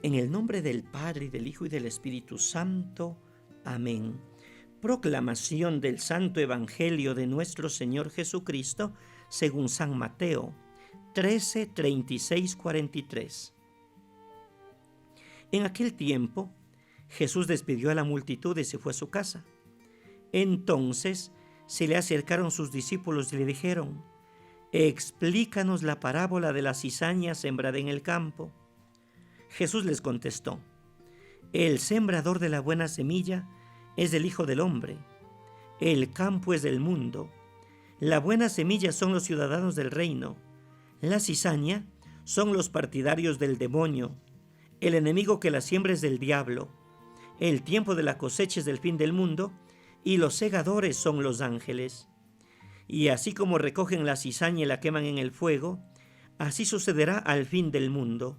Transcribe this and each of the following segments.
En el nombre del Padre, y del Hijo, y del Espíritu Santo. Amén. Proclamación del Santo Evangelio de nuestro Señor Jesucristo, según San Mateo 13, 36, 43. En aquel tiempo, Jesús despidió a la multitud y se fue a su casa. Entonces se le acercaron sus discípulos y le dijeron: «Explícanos la parábola de la cizaña sembrada en el campo». Jesús les contestó: «El sembrador de la buena semilla es el Hijo del Hombre. El campo es del mundo. La buena semilla son los ciudadanos del reino. La cizaña son los partidarios del demonio. El enemigo que la siembra es del diablo. El tiempo de la cosecha es del fin del mundo, y los segadores son los ángeles. Y así como recogen la cizaña y la queman en el fuego, así sucederá al fin del mundo.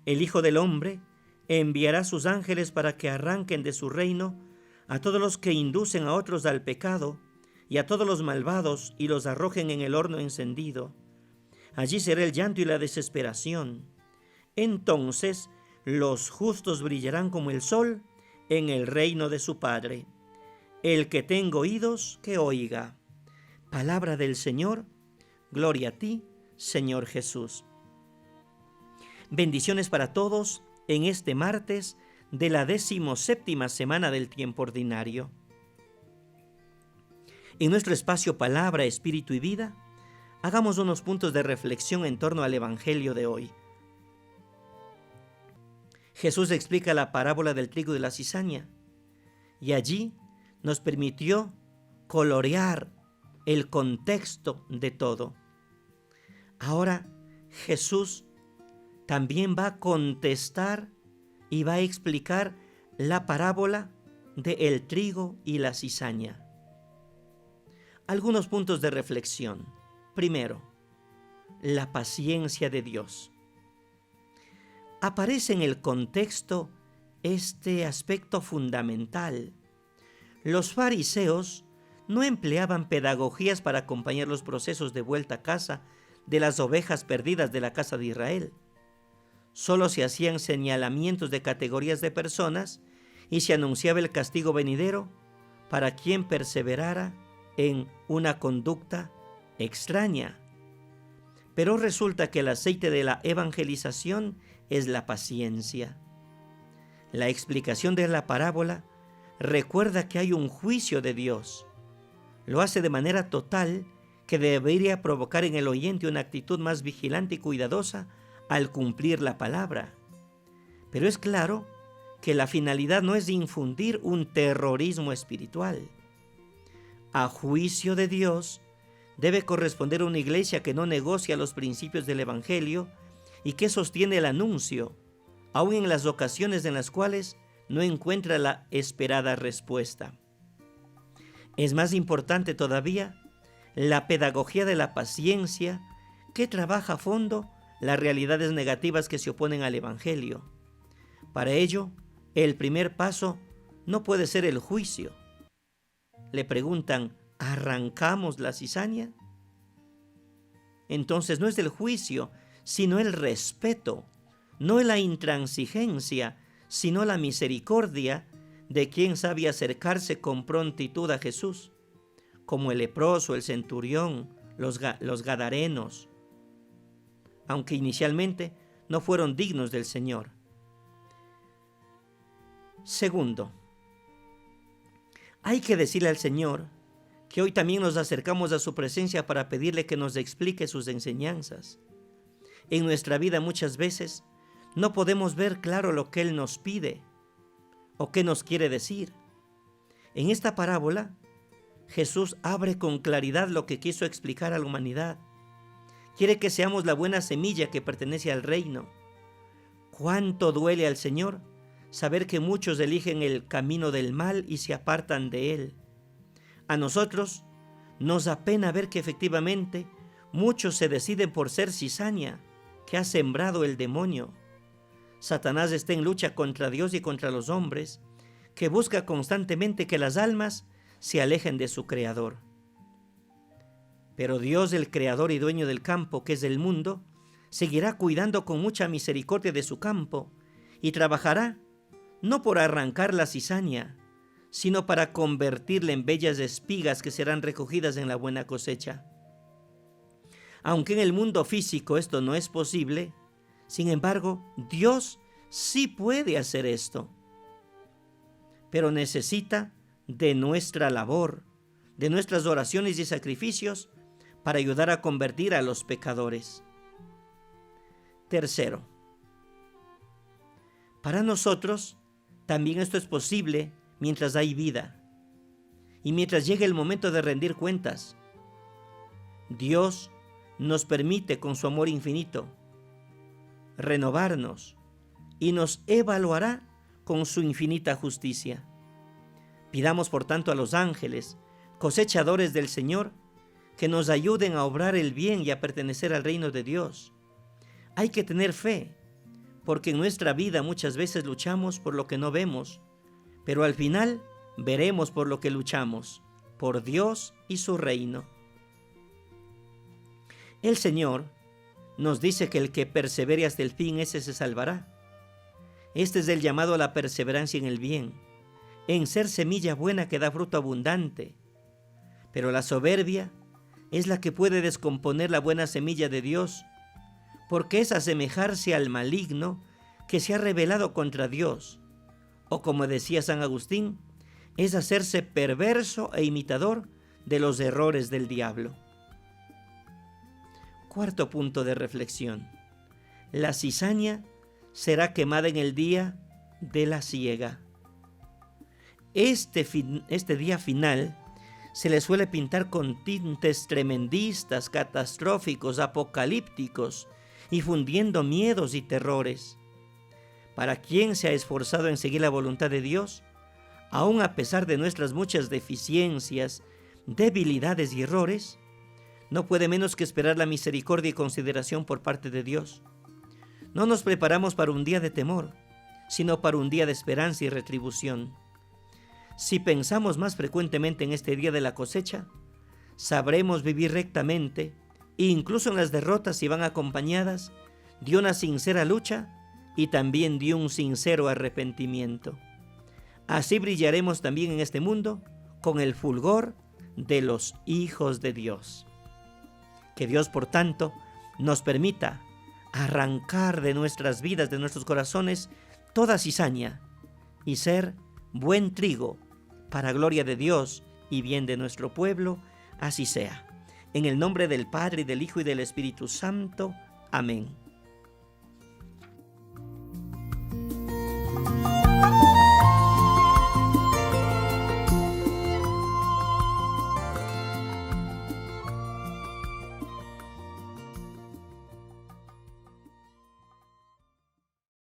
El Hijo del Hombre enviará sus ángeles para que arranquen de su reino a todos los que inducen a otros al pecado y a todos los malvados, y los arrojen en el horno encendido. Allí será el llanto y la desesperación. Entonces los justos brillarán como el sol en el reino de su Padre. El que tenga oídos, que oiga». Palabra del Señor. Gloria a ti, Señor Jesús. Bendiciones para todos en este martes de la 17ª semana del tiempo ordinario. En nuestro espacio Palabra, Espíritu y Vida, hagamos unos puntos de reflexión en torno al Evangelio de hoy. Jesús explica la parábola del trigo y de la cizaña, y allí nos permitió colorear el contexto de todo. Ahora Jesús también va a contestar y va a explicar la parábola de el trigo y la cizaña. Algunos puntos de reflexión. Primero, la paciencia de Dios. Aparece en el contexto este aspecto fundamental. Los fariseos no empleaban pedagogías para acompañar los procesos de vuelta a casa de las ovejas perdidas de la casa de Israel. Solo se hacían señalamientos de categorías de personas y se anunciaba el castigo venidero para quien perseverara en una conducta extraña. Pero resulta que el aceite de la evangelización es la paciencia. La explicación de la parábola recuerda que hay un juicio de Dios. Lo hace de manera total, que debería provocar en el oyente una actitud más vigilante y cuidadosa al cumplir la palabra. Pero es claro que la finalidad no es infundir un terrorismo espiritual. A juicio de Dios debe corresponder una iglesia que no negocia los principios del Evangelio y que sostiene el anuncio, aun en las ocasiones en las cuales no encuentra la esperada respuesta. Es más importante todavía la pedagogía de la paciencia, que trabaja a fondo las realidades negativas que se oponen al Evangelio. Para ello, el primer paso no puede ser el juicio. Le preguntan: ¿arrancamos la cizaña? Entonces no es el juicio, sino el respeto, no la intransigencia, sino la misericordia de quien sabe acercarse con prontitud a Jesús, como el leproso, el centurión, los gadarenos, aunque inicialmente no fueron dignos del Señor. Segundo, hay que decirle al Señor que hoy también nos acercamos a su presencia para pedirle que nos explique sus enseñanzas. En nuestra vida muchas veces no podemos ver claro lo que Él nos pide o qué nos quiere decir. En esta parábola, Jesús abre con claridad lo que quiso explicar a la humanidad. Quiere que seamos la buena semilla que pertenece al reino. ¿Cuánto duele al Señor saber que muchos eligen el camino del mal y se apartan de Él? A nosotros nos da pena ver que efectivamente muchos se deciden por ser cizaña que ha sembrado el demonio. Satanás está en lucha contra Dios y contra los hombres, que busca constantemente que las almas se alejen de su Creador. Pero Dios, el Creador y dueño del campo, que es el mundo, seguirá cuidando con mucha misericordia de su campo y trabajará no por arrancar la cizaña, sino para convertirla en bellas espigas que serán recogidas en la buena cosecha. Aunque en el mundo físico esto no es posible, sin embargo, Dios sí puede hacer esto. Pero necesita de nuestra labor, de nuestras oraciones y sacrificios para ayudar a convertir a los pecadores. Tercero, para nosotros también esto es posible mientras hay vida y mientras llegue el momento de rendir cuentas. Dios nos permite con su amor infinito renovarnos y nos evaluará con su infinita justicia. Pidamos por tanto a los ángeles, cosechadores del Señor, que nos ayuden a obrar el bien y a pertenecer al reino de Dios. Hay que tener fe, porque en nuestra vida muchas veces luchamos por lo que no vemos, pero al final veremos por lo que luchamos, por Dios y su reino. El Señor nos dice que el que persevere hasta el fin, ese se salvará. Este es el llamado a la perseverancia en el bien, en ser semilla buena que da fruto abundante. Pero la soberbia es la que puede descomponer la buena semilla de Dios, porque es asemejarse al maligno que se ha rebelado contra Dios. O como decía San Agustín, es hacerse perverso e imitador de los errores del diablo. Cuarto punto de reflexión. La cizaña será quemada en el día de la siega. Este día final se le suele pintar con tintes tremendistas, catastróficos, apocalípticos, y fundiendo miedos y terrores. Para quien se ha esforzado en seguir la voluntad de Dios, aun a pesar de nuestras muchas deficiencias, debilidades y errores, no puede menos que esperar la misericordia y consideración por parte de Dios. No nos preparamos para un día de temor, sino para un día de esperanza y retribución. Si pensamos más frecuentemente en este día de la cosecha, sabremos vivir rectamente, e incluso en las derrotas, si van acompañadas de una sincera lucha y también de un sincero arrepentimiento. Así brillaremos también en este mundo con el fulgor de los hijos de Dios. Que Dios, por tanto, nos permita arrancar de nuestras vidas, de nuestros corazones, toda cizaña y ser buen trigo para gloria de Dios y bien de nuestro pueblo. Así sea. En el nombre del Padre, y del Hijo, y del Espíritu Santo. Amén.